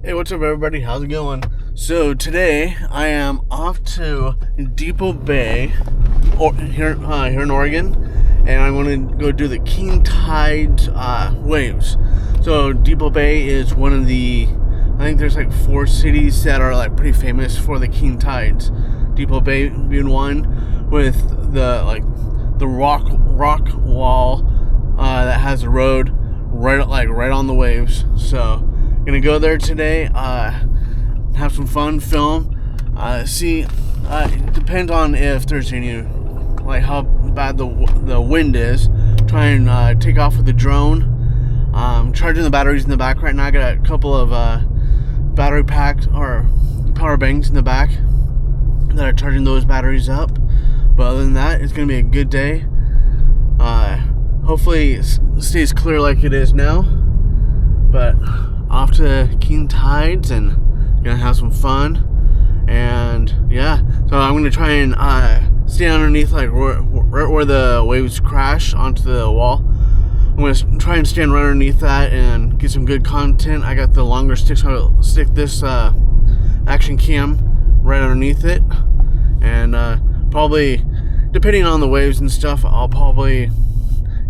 Hey, what's up, everybody? How's it going? So today I am off to Depoe Bay, here in Oregon, and I'm going to go do the king tide waves. So Depoe Bay is one of the, I think there's like 4 cities that are like pretty famous for the king tides. Depoe Bay being one, with the rock wall that has a road right on the waves. So gonna go there today, have some fun, film, see. It depends on if there's any, like how bad the wind is. Try and take off with the drone. Charging the batteries in the back right now. I got a couple of battery packs or power banks in the back that are charging those batteries up. But other than that, it's gonna be a good day. Hopefully it stays clear like it is now. But off to king tides and gonna have some fun. And yeah, so I'm gonna try and stay underneath, like right where the waves crash onto the wall. I'm gonna try and stand right underneath that and get some good content. I got the longer stick, so I'll stick this action cam right underneath it, and probably, depending on the waves and stuff, I'll probably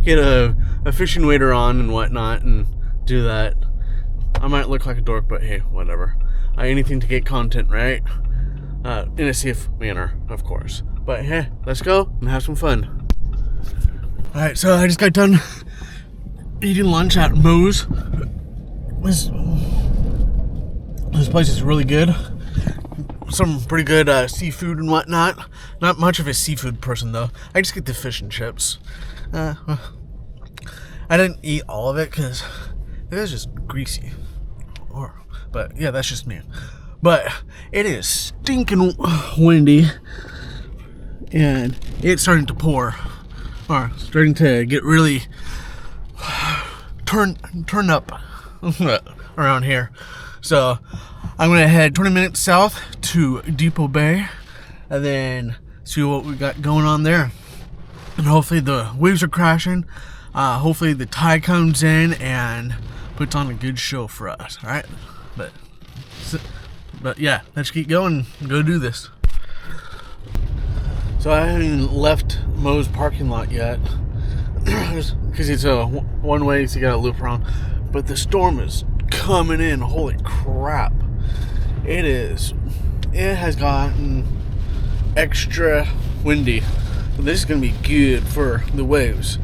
get a fishing waders on and whatnot and do that. I might look like a dork, but hey, whatever. Anything to get content, right? In a safe manner, of course. But hey, let's go and have some fun. Alright, so I just got done eating lunch at Moe's. This place is really good. Some pretty good seafood and whatnot. Not much of a seafood person, though. I just get the fish and chips. I didn't eat all of it because it was just greasy. But yeah, that's just me. But it is stinking windy, and it's starting to pour, or starting to get really turn up around here. So I'm gonna head 20 minutes south to Depoe Bay, and then see what we got going on there. And hopefully the waves are crashing. Hopefully the tide comes in and puts on a good show for us. All right, but yeah, let's keep going and go do this. So I haven't left Moe's parking lot yet, because it's a one way, so you gotta loop around. But the storm is coming in. Holy crap! It has gotten extra windy. This is gonna be good for the waves.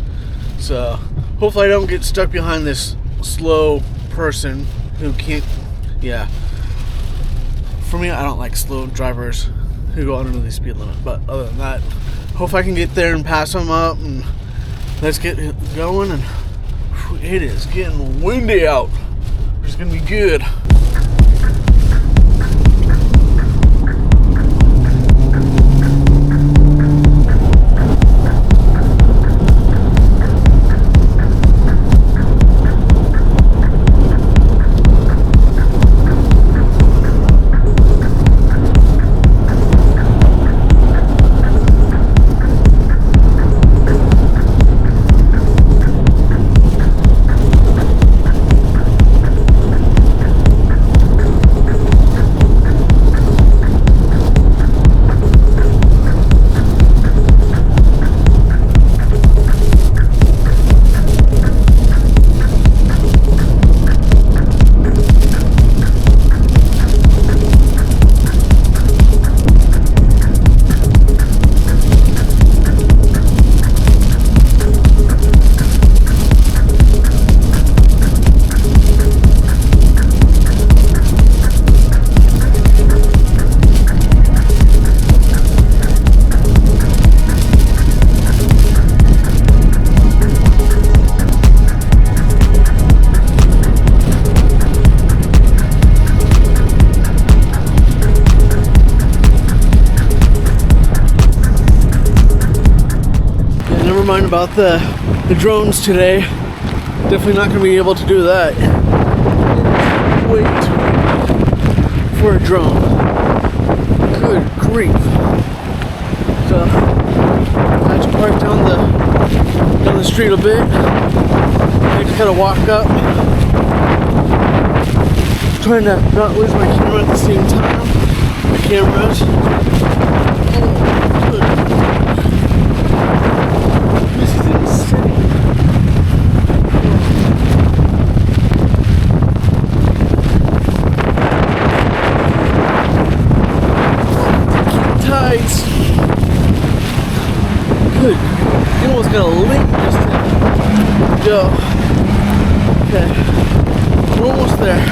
So hopefully I don't get stuck behind this slow person who can't. Yeah. For me, I don't like slow drivers who go under the speed limit. But other than that, hopefully I can get there and pass them up, and let's get going. And it is getting windy out. It's gonna be good. Mind about the drones today. Definitely not going to be able to do that. Wait for a drone. Good grief. So I just parked down the street a bit. I just gotta walk up. trying to not lose my camera at the same time. The cameras. Oh, good. This is insane. Tides. Good. You almost got a link just to go. Okay. We're almost there.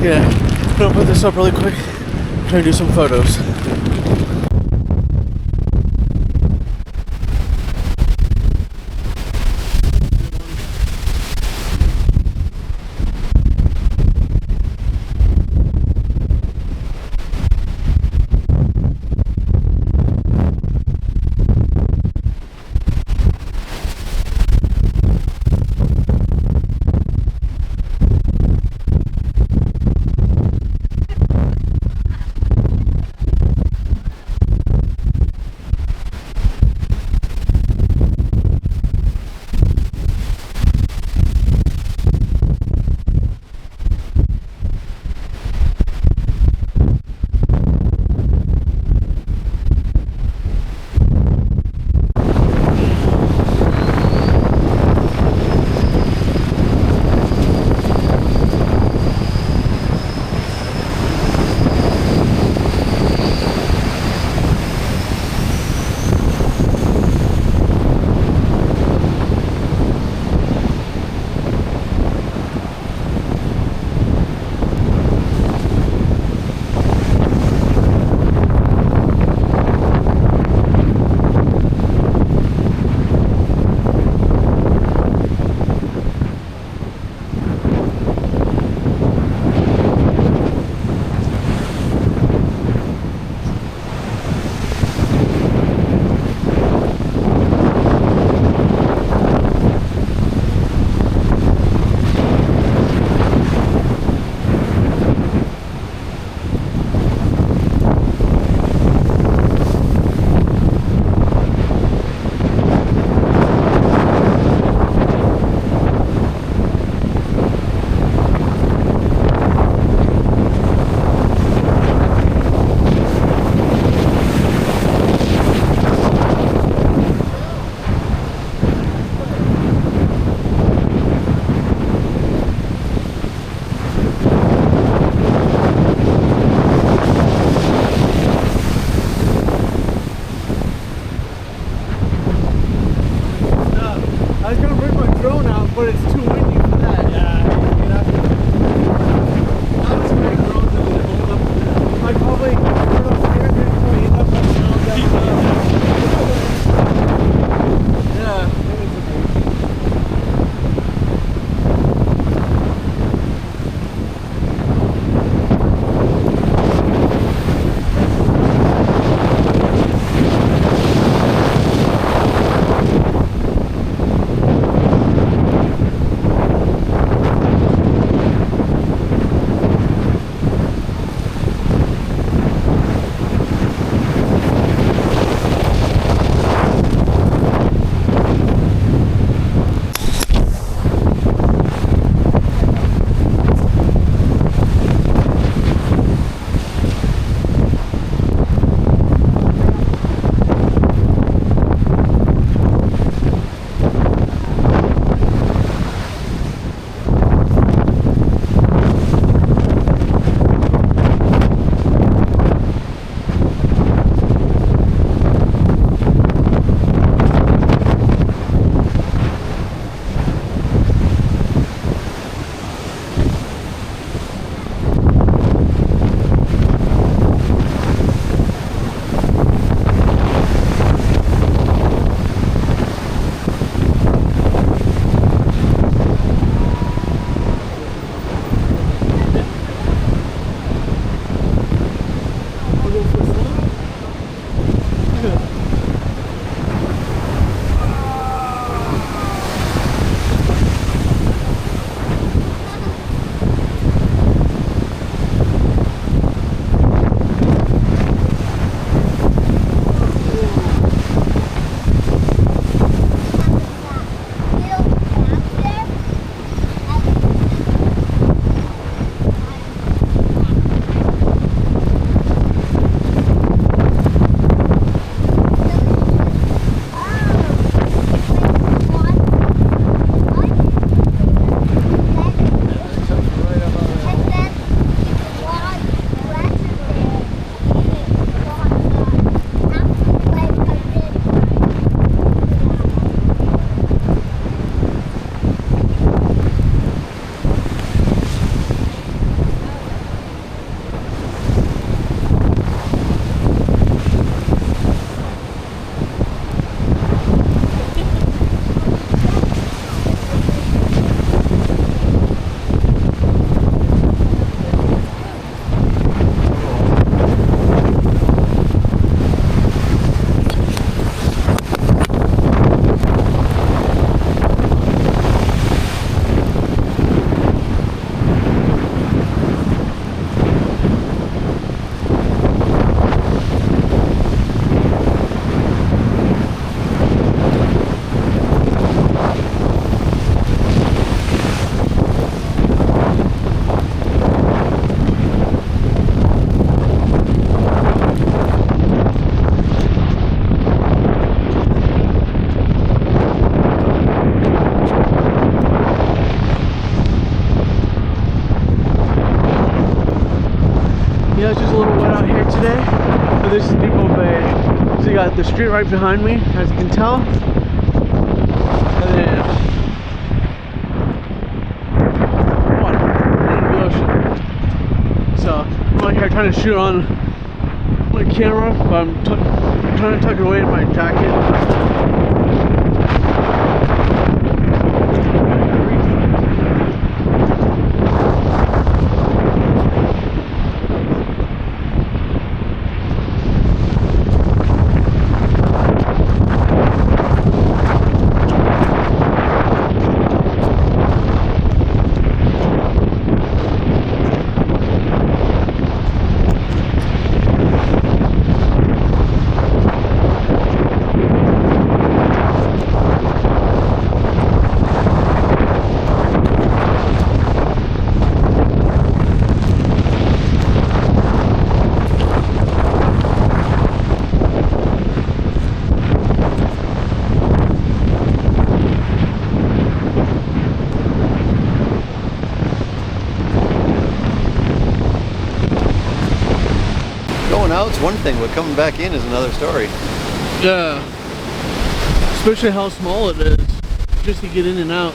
Yeah, I'm gonna put this up really quick. Try to do some photos. But it's too windy for that. Yeah. Not too many drones that would hold up. I'd probably turn off here and probably end up on the ground down. Yeah. Yeah, it's just a little wet out here today. But this is Depoe Bay. So you got the street right behind me, as you can tell. And then water in the ocean. So I'm out here trying to shoot on my camera, but I'm trying to tuck it away in my jacket. Going out's one thing, but coming back in is another story. Yeah. Especially how small it is, just to get in and out.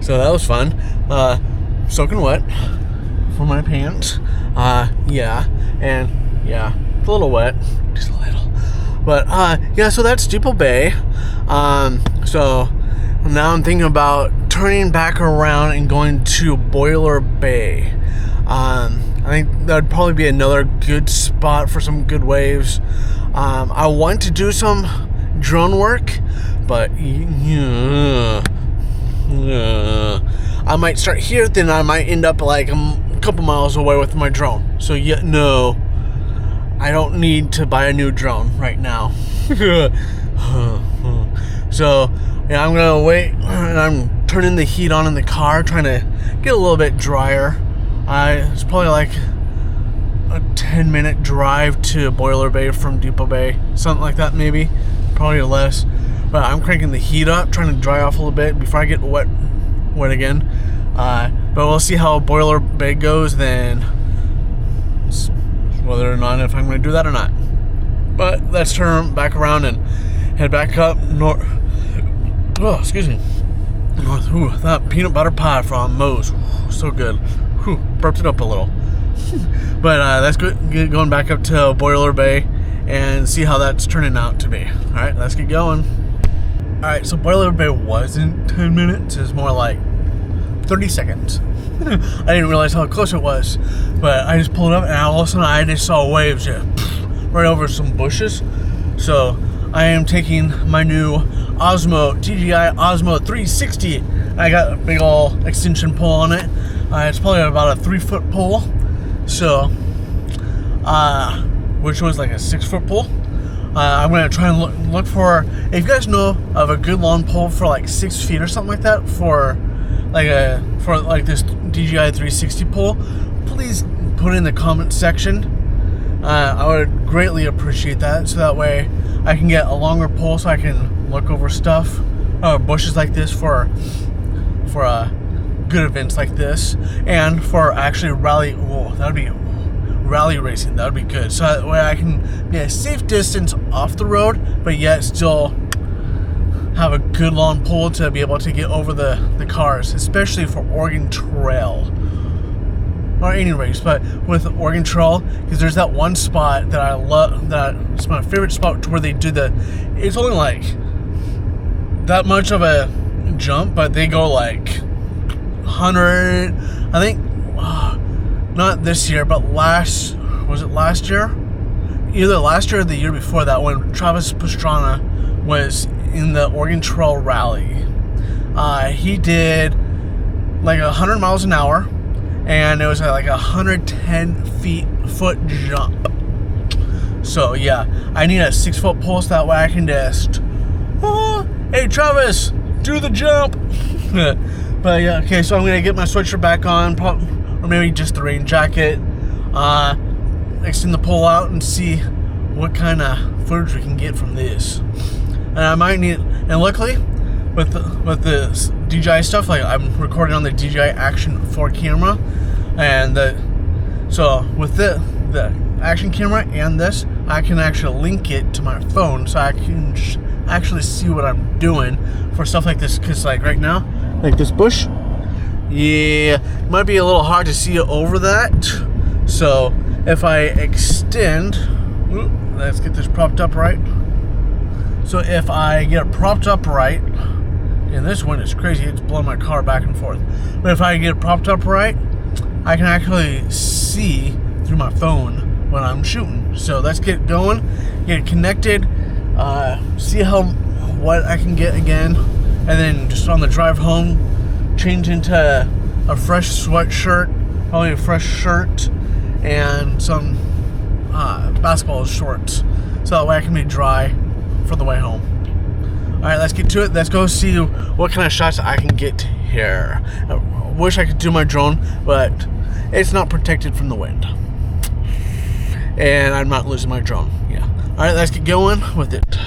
So that was fun. Soaking wet for my pants. Yeah, and yeah, it's a little wet, just a little. But yeah, so that's Depoe Bay. So now I'm thinking about turning back around and going to Boiler Bay. I think that would probably be another good spot for some good waves. I want to do some drone work, but I might start here, then I might end up like a couple miles away with my drone. So yeah, no, I don't need to buy a new drone right now. So yeah, I'm gonna wait, and I'm turning the heat on in the car, trying to get a little bit drier. It's probably like a 10-minute drive to Boiler Bay from Depoe Bay, something like that, maybe, probably less. But I'm cranking the heat up, trying to dry off a little bit before I get wet again. But we'll see how Boiler Bay goes, then whether or not if I'm going to do that or not. But let's turn back around and head back up north. Oh, excuse me. North. Ooh, that peanut butter pie from Moe's. Ooh, so good. Whew, burped it up a little. But that's good. Going back up to Boiler Bay and see how that's turning out to be. All right, let's get going. All right, so Boiler Bay wasn't 10 minutes. It's more like 30 seconds. I didn't realize how close it was, but I just pulled up and all of a sudden I just saw waves just right over some bushes. So I am taking my new DJI Osmo 360. I got a big old extension pole on it. It's probably about a 3-foot pole. So, which was like a 6-foot pole. I'm gonna try and look for, if you guys know of a good long pole for like 6 feet or something like that for this DJI 360 pole, please put it in the comment section. I would greatly appreciate that, so that way I can get a longer pole so I can look over stuff, bushes like this for good events like this, and for actually rally. Oh, that would be rally racing. That would be good. So that way I can be a safe distance off the road, but yet still have a good long pole to be able to get over the cars, especially for Oregon Trail. Or any race, but with Oregon Trail, because there's that one spot that I love, that it's my favorite spot, to where they do it's only like that much of a jump, but they go like 100, I think, not this year, but last year? Either last year or the year before that, when Travis Pastrana was in the Oregon Trail Rally. He did like 100 miles an hour, and it was like 110-foot jump. So yeah, I need a 6-foot pole so that way I can just, hey Travis, do the jump. But yeah, okay, so I'm gonna get my sweatshirt back on, or maybe just the rain jacket, extend the pole out and see what kind of footage we can get from this. And I might need, and luckily with the DJI stuff, like I'm recording on the DJI Action 4 camera, and so with the action camera and this, I can actually link it to my phone, so I can actually see what I'm doing for stuff like this. Because like right now, like this bush, yeah, it might be a little hard to see over that. So if I extend, let's get this propped up right. So if I get it propped up right, and this wind is crazy, it's blowing my car back and forth. But if I get it propped up right, I can actually see through my phone when I'm shooting. So let's get going, get it connected, see what I can get again, and then just on the drive home, change into a fresh sweatshirt, probably a fresh shirt, and some basketball shorts, so that way I can be dry for the way home. Alright, let's get to it. Let's go see what kind of shots I can get here. I wish I could do my drone, but it's not protected from the wind. And I'm not losing my drone. Yeah. Alright, let's get going with it.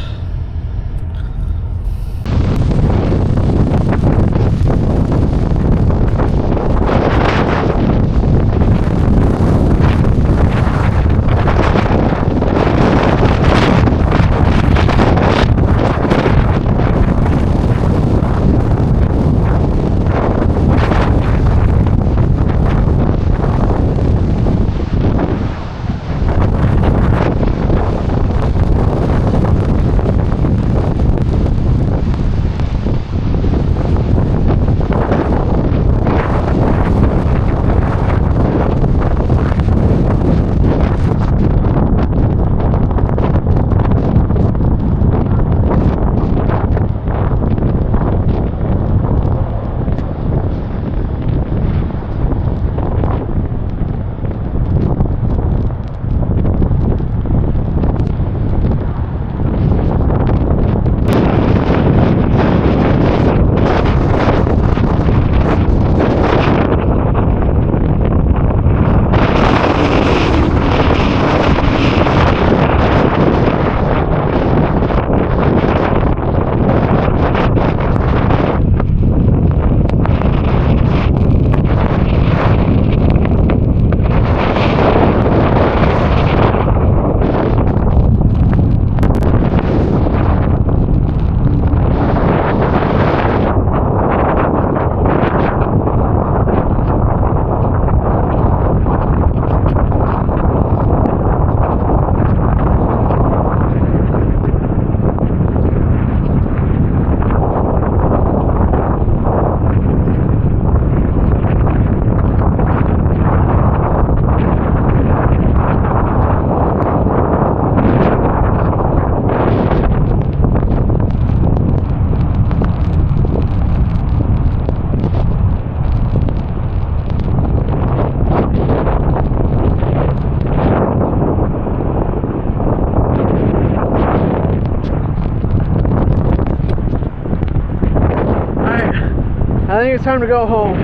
time to go home.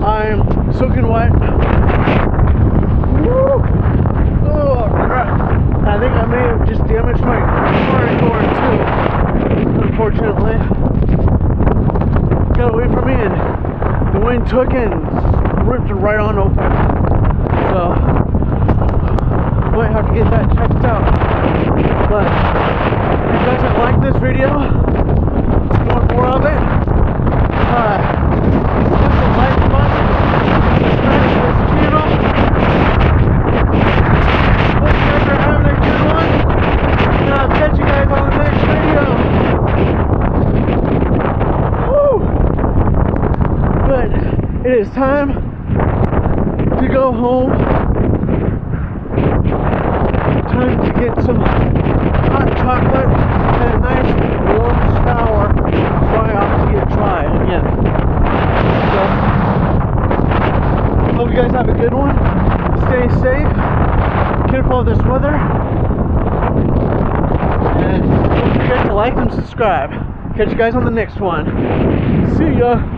I'm soaking wet. Woo! Oh crap! I think I may have just damaged my car door too. Unfortunately, got away from me and the wind took it and ripped it right on open. So might have to get that checked out. But if you guys have liked this video, want more of it, hit the like button, subscribe to this channel. Hope you guys are having a good one, and I'll catch you guys on the next video. Woo! But it is time to go home. Time to get some hot chocolate and a nice warm shower. Dry off to get dry again. So, hope you guys have a good one. Stay safe. Careful of this weather. And don't forget to like and subscribe. Catch you guys on the next one. See ya.